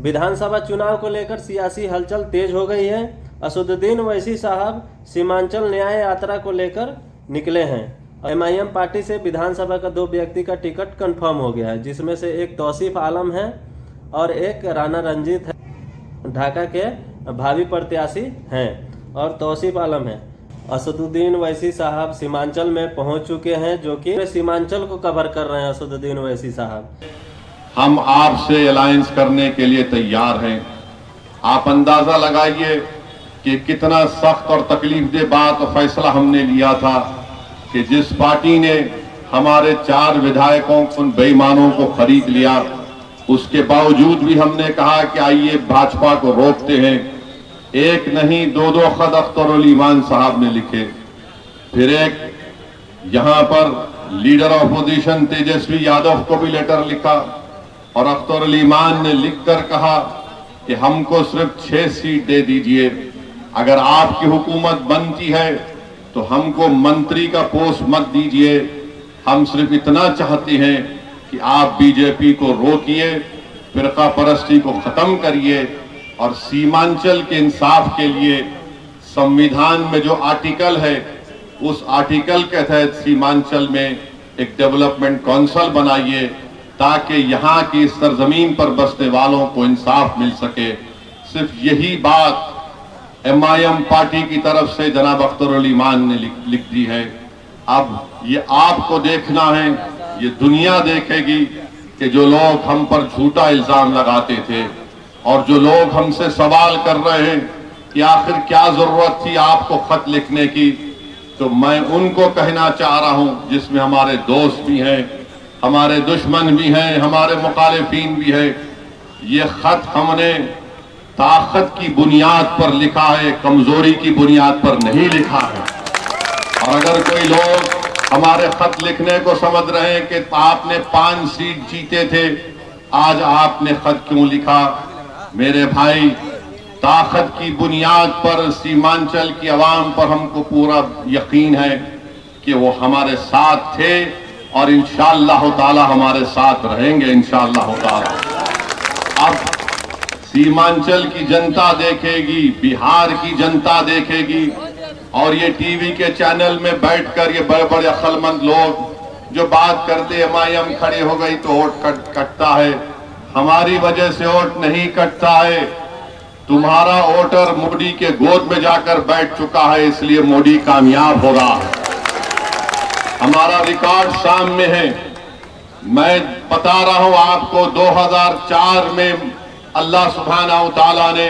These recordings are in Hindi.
विधानसभा चुनाव को लेकर सियासी हलचल तेज हो गई है। असदुद्दीन ओवैसी साहब सीमांचल न्याय यात्रा को लेकर निकले हैं। एमआईएम पार्टी से विधानसभा का 2 व्यक्ति का टिकट कंफर्म हो गया है, जिसमें से एक तौसीफ आलम है और एक राणा रंजीत है, ढाका के भावी प्रत्याशी हैं और तौसीफ आलम है। असदुद्दीन ओवैसी साहब सीमांचल में पहुंच चुके हैं, जो कि सीमांचल को कवर कर रहे हैं। असदुद्दीन ओवैसी साहब, हम आपसे अलायंस करने के लिए तैयार हैं। आप अंदाजा लगाइए कि कितना सख्त और तकलीफदेह बात और फैसला हमने लिया था कि जिस पार्टी ने हमारे 4 विधायकों उन बेईमानों को खरीद लिया, उसके बावजूद भी हमने कहा कि आइए भाजपा को रोकते हैं। एक नहीं 2 खत अख्तरुल ईमान साहब ने लिखे, फिर एक यहां पर leader of opposition Tejashwi Yadav को भी लेटर लिखा और अख्तरुल ईमान ने लिखकर कहा कि हमको सिर्फ 6 सीट दे दीजिए, अगर आपकी हुकूमत बनती है तो हमको मंत्री का पोस्ट मत दीजिए, हम सिर्फ इतना चाहते हैं कि आप बीजेपी को रोकिए, फिरका परस्ती को खत्म करिए और सीमांचल के इंसाफ के लिए संविधान में जो आर्टिकल है उस आर्टिकल के तहत सीमांचल में एक डेवलपमेंट काउंसिल बनाइए ताकि यहाँ की सरजमीन पर बसने वालों को इंसाफ मिल सके। सिर्फ यही बात एमआईएम पार्टी की तरफ से जनाब अख्तरुल ईमान ने लिख दी है। अब ये आपको देखना है, ये दुनिया देखेगी कि जो लोग हम पर झूठा इल्जाम लगाते थे और जो लोग हमसे सवाल कर रहे हैं कि आखिर क्या जरूरत थी आपको खत लिखने की, तो मैं उनको कहना चाह रहा हूं, जिसमें हमारे दोस्त भी हैं, हमारे दुश्मन भी हैं, हमारे मुखालिफिन भी है, ये खत हमने ताकत की बुनियाद पर लिखा है, कमजोरी की बुनियाद पर नहीं लिखा है। और अगर कोई लोग हमारे खत लिखने को समझ रहे हैं कि आपने 5 सीट जीते थे, आज आपने खत क्यों लिखा? मेरे भाई, ताकत की बुनियाद पर सीमांचल की आवाम पर हमको पूरा यकीन है कि वो हमारे साथ थे और इंशाअल्लाह ताला हमारे साथ रहेंगे इंशाअल्लाह ताला। अब सीमांचल की जनता देखेगी, बिहार की जनता देखेगी और ये टीवी के चैनल में बैठकर ये बड़े बड़े अक्लमंद लोग जो बात करते एमआईएम खड़े हो गई तो वोट कटता है, हमारी वजह से वोट नहीं कटता है। तुम्हारा वोटर मोदी के गोद में जाकर बैठ चुका है, इसलिए मोदी कामयाब हो रहा है। हमारा रिकॉर्ड सामने है। मैं बता रहा हूं आपको, 2004 में अल्लाह सुब्हानहू तआला ने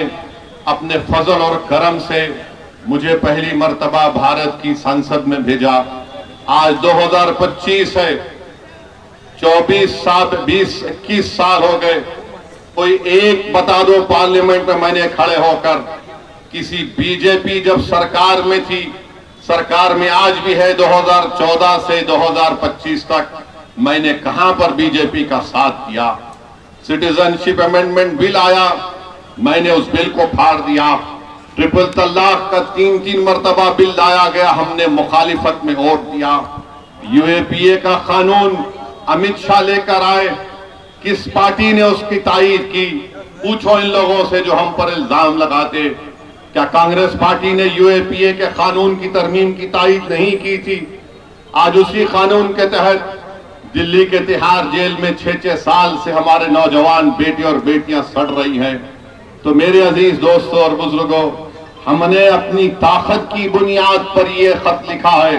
अपने फजल और करम से मुझे पहली मर्तबा भारत की संसद में भेजा। आज 2025 है, 24 साल 20-21 साल हो गए। कोई एक बता दो पार्लियामेंट में मैंने खड़े होकर किसी बीजेपी जब सरकार में थी, सरकार में आज भी है 2014 से 2025 तक, मैंने कहां पर बीजेपी का साथ दिया? सिटीजनशिप अमेंडमेंट बिल आया, मैंने उस बिल को फाड़ दिया। ट्रिपल तलाक का 3 मर्तबा बिल लाया गया, हमने मुखालिफत में वोट दिया। यूएपीए का कानून अमित शाह लेकर आए, किस पार्टी ने उसकी तायीद की? पूछो इन लोगों से जो हम पर इल्जाम लगाते, क्या कांग्रेस पार्टी ने यूएपीए के कानून की तरमीम की तायीद नहीं की थी? आज उसी कानून के तहत दिल्ली के तिहाड़ जेल में 6-6 साल से हमारे नौजवान बेटे और बेटियां सड़ रही हैं। तो मेरे अजीज दोस्तों और बुजुर्गों, हमने अपनी ताकत की बुनियाद पर यह खत लिखा है।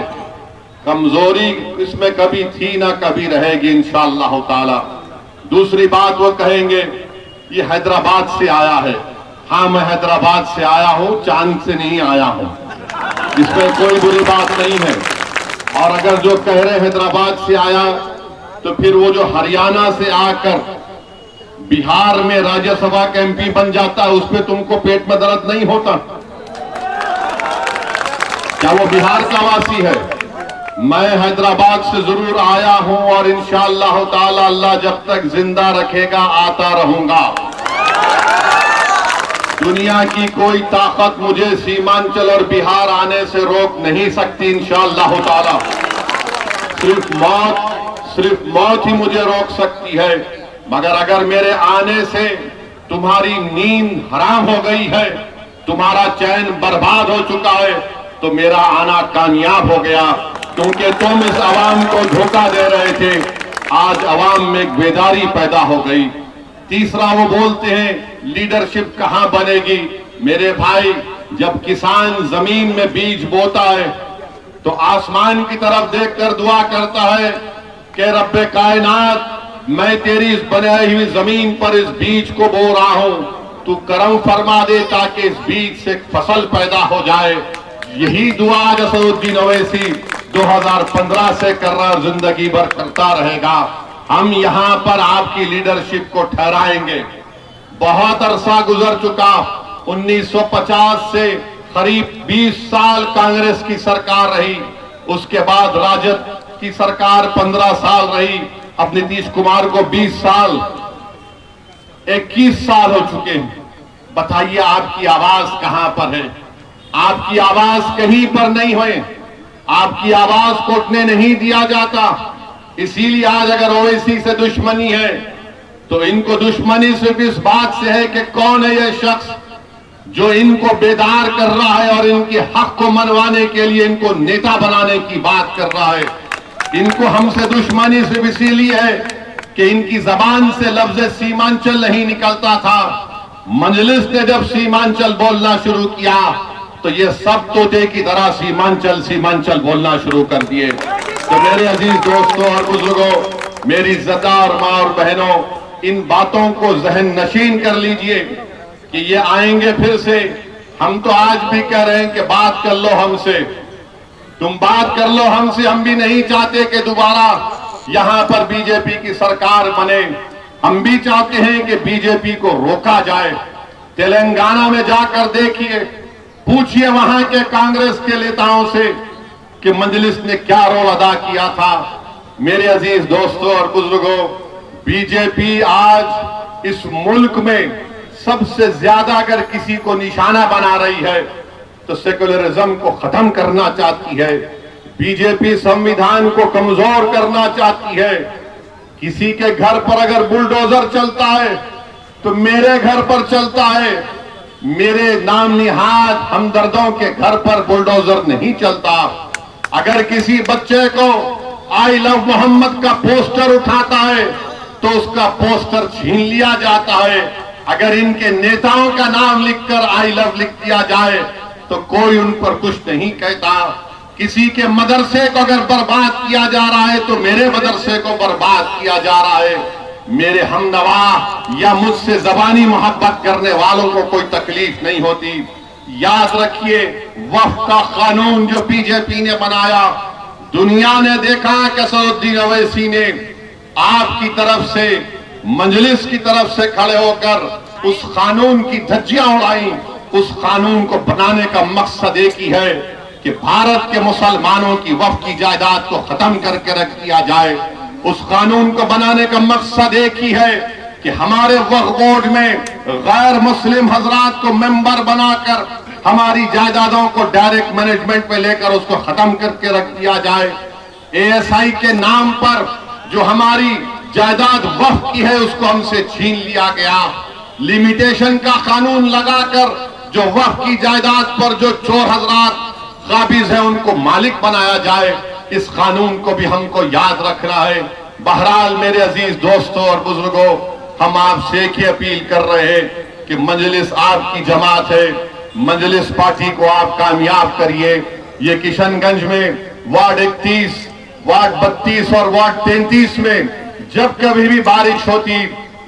कमजोरी इसमें कभी थी ना कभी रहेगी इंशाअल्लाह ताला। दूसरी बात वो कहेंगे ये हैदराबाद से आया है। हाँ, मैं हैदराबाद से आया हूं, चांद से नहीं आया हूं, इसमें कोई बुरी बात नहीं है। और अगर जो कह रहे हैदराबाद से आया, तो फिर वो जो हरियाणा से आकर बिहार में राज्यसभा का एमपी बन जाता है, उसमें तुमको पेट में दर्द नहीं होता? क्या वो बिहार का वासी है? मैं हैदराबाद से जरूर आया हूं और इंशाअल्लाह ताला अल्लाह जब तक जिंदा रखेगा आता रहूंगा। दुनिया की कोई ताकत मुझे सीमांचल और बिहार आने से रोक नहीं सकती इंशाअल्लाह ताला। सिर्फ मौत ही मुझे रोक सकती है। मगर अगर मेरे आने से तुम्हारी नींद हराम हो गई है, तुम्हारा चैन बर्बाद हो चुका है, तो मेरा आना कामयाब हो गया, क्योंकि तुम इस आवाम को धोखा दे रहे थे। आज आवाम में एक बेदारी पैदा हो गई। तीसरा वो बोलते हैं लीडरशिप कहां बनेगी। मेरे भाई, जब किसान जमीन में बीज बोता है तो आसमान की तरफ देखकर दुआ करता है कि रब्बे कायनात, मैं तेरी इस बनाई हुई जमीन पर इस बीज को बो रहा हूं, तू करम फरमा दे ताकि इस बीज से फसल पैदा हो जाए। यही दुआ असदुद्दीन ओवैसी 2015 से कर रहा है, जिंदगी भर करता रहेगा। हम यहां पर आपकी लीडरशिप को ठहराएंगे। बहुत अरसा गुजर चुका, 1950 से करीब 20 साल कांग्रेस की सरकार रही, उसके बाद राजद की सरकार 15 साल रही, अब नीतीश कुमार को 20 साल 21 साल हो चुके हैं। बताइए आपकी आवाज कहां पर है? आपकी आवाज कहीं पर नहीं है, आपकी आवाज को उठने नहीं दिया जाता। इसीलिए आज अगर ओवैसी से दुश्मनी है तो इनको दुश्मनी सिर्फ इस बात से है कि कौन है यह शख्स जो इनको बेदार कर रहा है और इनके हक को मनवाने के लिए इनको नेता बनाने की बात कर रहा है। इनको हमसे दुश्मनी सिर्फ इसीलिए है कि इनकी जबान से लफ्ज सीमांचल नहीं निकलता था। मजलिस ने जब सीमांचल बोलना शुरू किया तो ये सब तोते की तरह सीमांचल सीमांचल बोलना शुरू कर दिए। तो मेरे अजीज दोस्तों और बुजुर्गों, मेरी इज्जतदार माँ और बहनों, इन बातों को जहन नशीन कर लीजिए कि ये आएंगे फिर से। हम तो आज भी कह रहे हैं कि बात कर लो हमसे, तुम बात कर लो हमसे। हम भी नहीं चाहते कि दोबारा यहां पर बीजेपी की सरकार बने। हम भी चाहते हैं कि बीजेपी को रोका जाए। तेलंगाना में जाकर देखिए, पूछिए वहां के कांग्रेस के नेताओं से कि मजलिस ने क्या रोल अदा किया था। मेरे अजीज दोस्तों और बुजुर्गों, बीजेपी आज इस मुल्क में सबसे ज्यादा अगर किसी को निशाना बना रही है तो सेकुलरिज्म को खत्म करना चाहती है। बीजेपी संविधान को कमजोर करना चाहती है। किसी के घर पर अगर बुलडोजर चलता है तो मेरे घर पर चलता है। मेरे नाम निहाद हमदर्दों के घर पर बुलडोजर नहीं चलता। अगर किसी बच्चे को आई लव मोहम्मद का पोस्टर उठाता है तो उसका पोस्टर छीन लिया जाता है। अगर इनके नेताओं का नाम लिखकर आई लव लिख दिया जाए तो कोई उन पर कुछ नहीं कहता। किसी के मदरसे को अगर बर्बाद किया जा रहा है तो मेरे मदरसे को बर्बाद किया जा रहा है। मेरे हमनवा या मुझसे जबानी मोहब्बत करने वालों को कोई तकलीफ नहीं होती। याद रखिए, वक्फ का कानून जो बीजेपी ने बनाया, दुनिया ने देखा कि असदुद्दीन ओवैसी ने आपकी तरफ से, मजलिस की तरफ से खड़े होकर उस कानून की धज्जियां उड़ाई। उस कानून को बनाने का मकसद एक ही है कि भारत के मुसलमानों की वक्फ की जायदाद को खत्म करके रख दिया जाए। उस कानून को बनाने का मकसद एक ही है कि हमारे वक्फ बोर्ड में गैर मुस्लिम हजरात को मेंबर बनाकर हमारी जायदादों को डायरेक्ट मैनेजमेंट में लेकर उसको खत्म करके रख दिया जाए। एएसआई के नाम पर जो हमारी जायदाद वक्फ की है उसको हमसे छीन लिया गया। लिमिटेशन का कानून लगाकर जो वक्फ की जायदाद पर जो चोर हजरात काबिज है उनको मालिक बनाया जाए। इस कानून को भी हमको याद रखना है। बहरहाल मेरे अजीज दोस्तों और बुजुर्गों, हम आपसे एक ही अपील कर रहे हैं कि मजलिस आपकी जमात है, मजलिस पार्टी को आप कामयाब करिए। ये किशनगंज में वार्ड 31, वार्ड 32 और वार्ड 33 में जब कभी भी बारिश होती,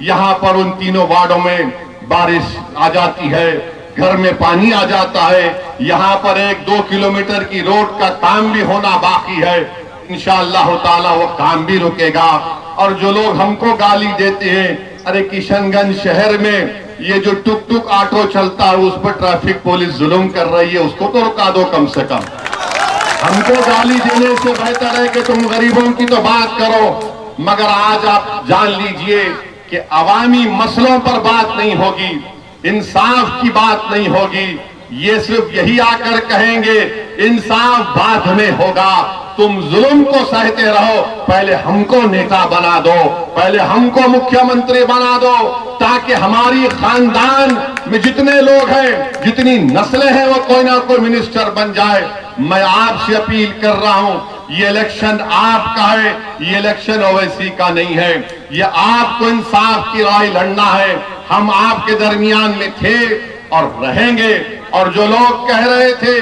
यहाँ पर उन तीनों वार्डों में बारिश आ जाती है, घर में पानी आ जाता है। यहाँ पर 1-2 किलोमीटर की रोड का काम भी होना बाकी है। इंशाअल्लाह ताला वो काम भी रुकेगा। और जो लोग हमको गाली देते हैं, अरे किशनगंज शहर में ये जो टुक टुक ऑटो चलता है उस पर ट्रैफिक पुलिस जुल्म कर रही है, उसको तो रुका दो कम से कम। हमको गाली देने से बेहतर है कि तुम गरीबों की तो बात करो। मगर आज आप जान लीजिए कि अवामी मसलों पर बात नहीं होगी, इंसाफ की बात नहीं होगी। ये सिर्फ यही आकर कहेंगे इंसाफ बाद में होगा। तुम जुल्म को सहते रहो, पहले हमको नेता बना दो, पहले हमको मुख्यमंत्री बना दो, ताकि हमारी खानदान में जितने लोग हैं, जितनी नस्लें हैं, वो कोई ना कोई मिनिस्टर बन जाए। मैं आपसे अपील कर रहा हूं, ये इलेक्शन आपका है, ये इलेक्शन ओवैसी का नहीं है। ये आपको इंसाफ की लड़ाई लड़ना है। हम आपके दरमियान में थे और रहेंगे। और जो लोग कह रहे थे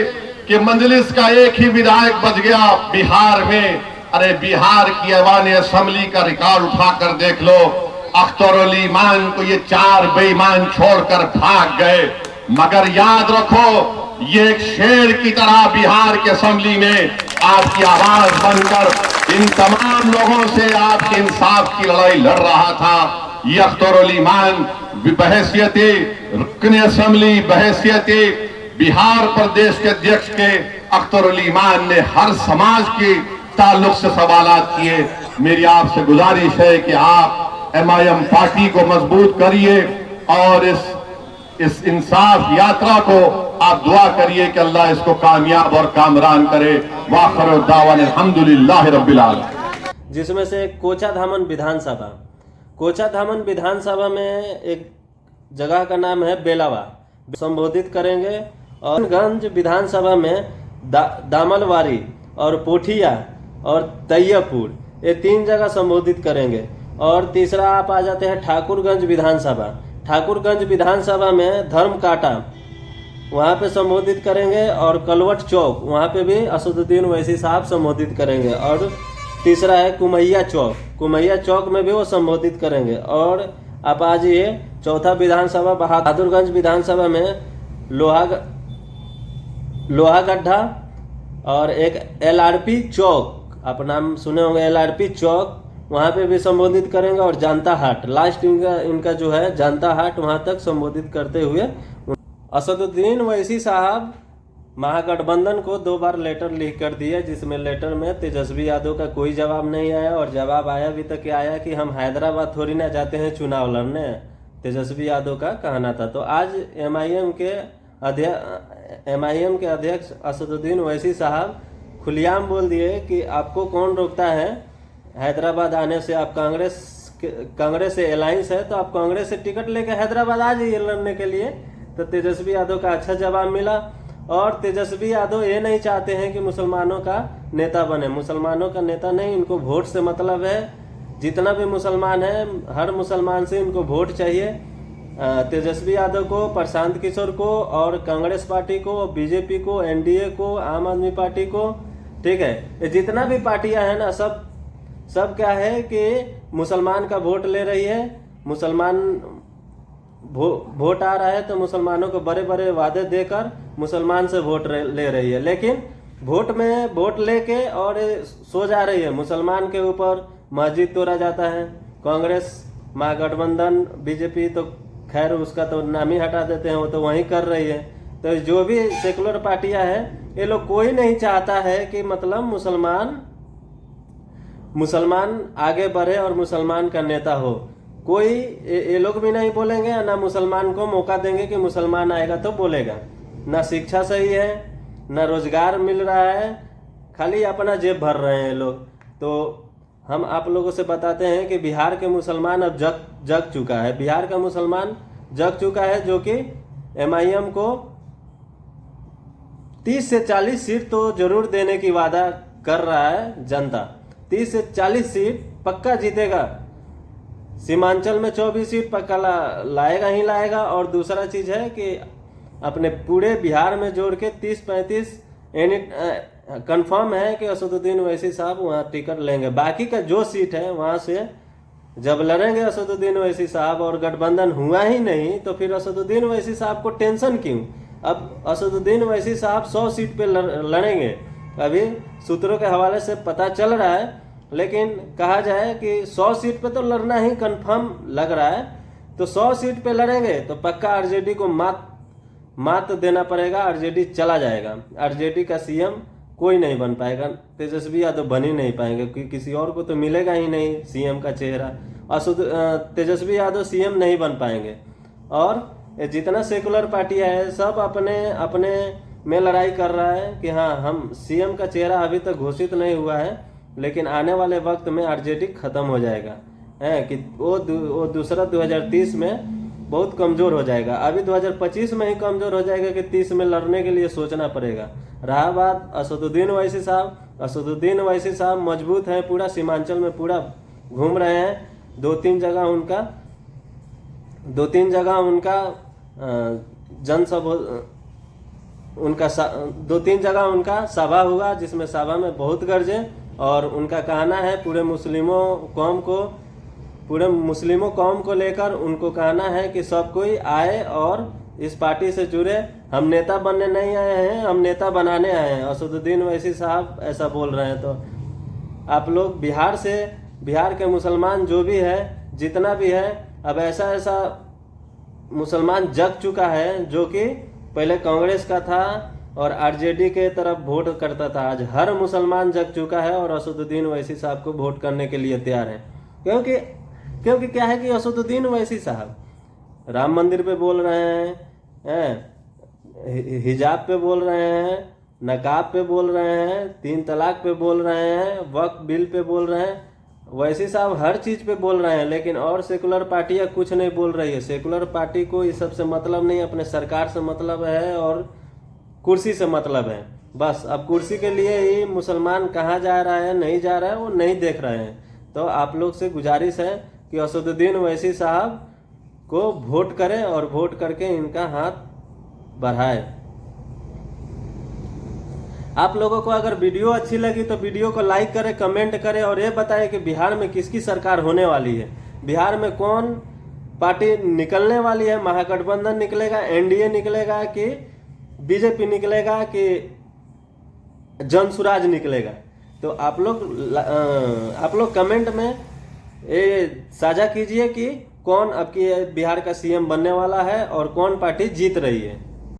कि मजलिस का एक ही विधायक बच गया बिहार में, अरे बिहार की ऐवान असेंबली का रिकॉर्ड उठाकर देख लो। अख्तरुल ईमान को ये 4 बेईमान छोड़कर भाग गए। मगर याद रखो, ये एक शेर की तरह बिहार के असेंबली में आपकी आवाज बनकर इन तमाम लोगों से आपके इंसाफ की लड़ाई लड़ रहा था। ये अख्तरुल ईमान बहैसियत रुकन असेंबली, बहैसियत बिहार प्रदेश के अध्यक्ष के अख्तरुल ईमान ने हर समाज के ताल्लुक से सवालात किए। मेरी आपसे गुजारिश है कि आप MIM पार्टी को मजबूत करिए और इस इंसाफ यात्रा को आप दुआ करिए कि अल्लाह इसको कामयाब और कामरान करे। वाखिर दावाना अल्हम्दुलिल्लाहि रब्बिल आलमीन। जिसमें से कोचाधामन विधानसभा, कोचाधामन विधानसभा में एक जगह का नाम है बेलावा, संबोधित करेंगे। और गंज विधानसभा में दामलवारी और पोठिया और तैयबपुर, ये 3 जगह संबोधित करेंगे। और तीसरा आप आ जाते हैं ठाकुरगंज विधानसभा। ठाकुरगंज विधानसभा में धर्मकाटा, वहाँ पे संबोधित करेंगे। और कलवट चौक, वहाँ पे भी असदुद्दीन ओवैसी साहब संबोधित करेंगे। और तीसरा है कुमैया चौक, कुमैया चौक में भी वो संबोधित करेंगे। और आप आ जाइए चौथा विधानसभा बहादुरगंज विधानसभा में लोहागड्ढा और एक LRP चौक, आप नाम सुने होंगे LRP चौक, वहाँ पे भी संबोधित करेंगे। और जानता हाट, लास्ट इनका जो है जानता हाट, वहाँ तक संबोधित करते हुए असदुद्दीन ओवैसी साहब महागठबंधन को 2 बार लेटर लिख कर दिए, जिसमें लेटर में तेजस्वी यादव का कोई जवाब नहीं आया। और जवाब आया भी तक क्या आया कि हम हैदराबाद थोड़ी ना जाते हैं चुनाव लड़ने, तेजस्वी यादव का कहना था। तो आज MIM के अध्यक्ष असदुद्दीन ओवैसी साहब खुलेआम बोल दिए कि आपको कौन रोकता है हैदराबाद आने से। आप कांग्रेस से अलायंस है तो आप कांग्रेस से टिकट लेके हैदराबाद आ जाइए लड़ने के लिए। तो तेजस्वी यादव का अच्छा जवाब मिला। और तेजस्वी यादव ये नहीं चाहते हैं कि मुसलमानों का नेता बने, मुसलमानों का नेता नहीं, इनको वोट से मतलब है। जितना भी मुसलमान है, हर मुसलमान से इनको वोट चाहिए। तेजस्वी यादव को, प्रशांत किशोर को, और कांग्रेस पार्टी को, BJP को, NDA को, आम आदमी पार्टी को, ठीक है, ये जितना भी पार्टियां हैं ना, सब क्या है कि मुसलमान का वोट ले रही है। मुसलमान वोट आ रहा है तो मुसलमानों को बड़े बड़े वादे देकर मुसलमान से वोट ले रही है। लेकिन वोट लेके और सो जा रही है। मुसलमान के ऊपर मस्जिद तोड़ा जाता है। कांग्रेस, महागठबंधन, BJP तो खैर उसका तो नाम ही हटा देते हैं, वो तो वहीं कर रही है। तो जो भी सेकुलर पार्टियां हैं, ये लोग कोई नहीं चाहता है कि मतलब मुसलमान आगे बढ़े और मुसलमान का नेता हो। कोई ये लोग भी नहीं बोलेंगे, ना मुसलमान को मौका देंगे कि मुसलमान आएगा तो बोलेगा। ना शिक्षा सही है, ना रोजगार मिल रहा है, खाली अपना जेब भर रहे हैं लोग। तो हम आप लोगों से बताते हैं कि बिहार के मुसलमान अब जग चुका है। बिहार का मुसलमान जग चुका है, जो कि MIM को 30 से 40 सीट तो जरूर देने की वादा कर रहा है जनता। 30 से 40 सीट पक्का जीतेगा। सीमांचल में 24 सीट पक्का लाएगा ही लाएगा। और दूसरा चीज है कि अपने पूरे बिहार में जोड़ के 30-35 कंफर्म है कि असदुद्दीन ओवैसी साहब वहाँ टिकट लेंगे। बाकी का जो सीट है वहाँ से जब लड़ेंगे असदुद्दीन ओवैसी साहब, और गठबंधन हुआ ही नहीं तो फिर असदुद्दीन ओवैसी साहब को टेंशन क्यों। अब असदुद्दीन ओवैसी साहब 100 सीट पे लड़ेंगे, अभी सूत्रों के हवाले से पता चल रहा है। लेकिन कहा जाए कि 100 सीट पे तो लड़ना ही कंफर्म लग रहा है। तो 100 सीट पे लड़ेंगे तो पक्का RJD को मात देना पड़ेगा। RJD चला जाएगा। RJD का CM कोई नहीं बन पाएगा। तेजस्वी यादव बन ही नहीं पाएंगे, क्योंकि किसी और को तो मिलेगा ही नहीं CM का चेहरा। तेजस्वी यादव CM नहीं बन पाएंगे। और जितना सेकुलर पार्टियां है, सब अपने अपने में लड़ाई कर रहा है कि हाँ हम सीएम का चेहरा अभी तक घोषित नहीं हुआ है, लेकिन आने वाले वक्त में आरजेडी खत्म हो जाएगा है कि वो दूसरा 2030 में बहुत कमज़ोर हो जाएगा। अभी 2025 में ही कमज़ोर हो जाएगा कि 30 में लड़ने के लिए सोचना पड़ेगा। रहा बात असदुद्दीन ओवैसी साहब, असदुद्दीन ओवैसी साहब मजबूत हैं, पूरा सीमांचल में पूरा घूम रहे हैं। दो तीन जगह उनका दो तीन जगह उनका सभा हुआ, जिसमें सभा में बहुत गरजे और उनका कहना है पूरे मुस्लिमों कौम को लेकर उनको कहना है कि सब कोई आए और इस पार्टी से जुड़े। हम नेता बनने नहीं आए हैं, हम नेता बनाने आए हैं। असदुद्दीन ओवैसी साहब ऐसा बोल रहे हैं। तो आप लोग बिहार के मुसलमान जो भी है, जितना भी है, अब ऐसा मुसलमान जग चुका है जो कि पहले कांग्रेस का था और आरजेडी के तरफ वोट करता था। आज हर मुसलमान जग चुका है और असदुद्दीन ओवैसी साहब को वोट करने के लिए तैयार है। क्योंकि क्या है कि असदुद्दीन ओवैसी साहब राम मंदिर पे बोल रहे हैं, हिजाब पे बोल रहे हैं, नकाब पे बोल रहे हैं, 3 तलाक पे बोल रहे हैं, वक्फ बिल पे बोल रहे हैं। ओवैसी साहब हर चीज़ पे बोल रहे हैं, लेकिन और सेकुलर पार्टियां कुछ नहीं बोल रही है। सेकुलर पार्टी को इस सब से मतलब नहीं, अपने सरकार से मतलब है और कुर्सी से मतलब है। बस अब कुर्सी के लिए ही मुसलमान कहाँ जा रहा है नहीं जा रहा है वो नहीं देख रहे हैं। तो आप लोग से गुजारिश है कि असदुद्दीन ओवैसी साहब को वोट करें और वोट करके इनका हाथ बढ़ाए। आप लोगों को अगर वीडियो अच्छी लगी तो वीडियो को लाइक करें, कमेंट करें और ये बताएं कि बिहार में किसकी सरकार होने वाली है, बिहार में कौन पार्टी निकलने वाली है। महागठबंधन निकलेगा, एनडीए निकलेगा कि बीजेपी निकलेगा कि जनसुराज निकलेगा। तो आप लोग कमेंट में ये साझा कीजिए कि कौन अब की बिहार का सीएम बनने वाला है और कौन पार्टी जीत रही है।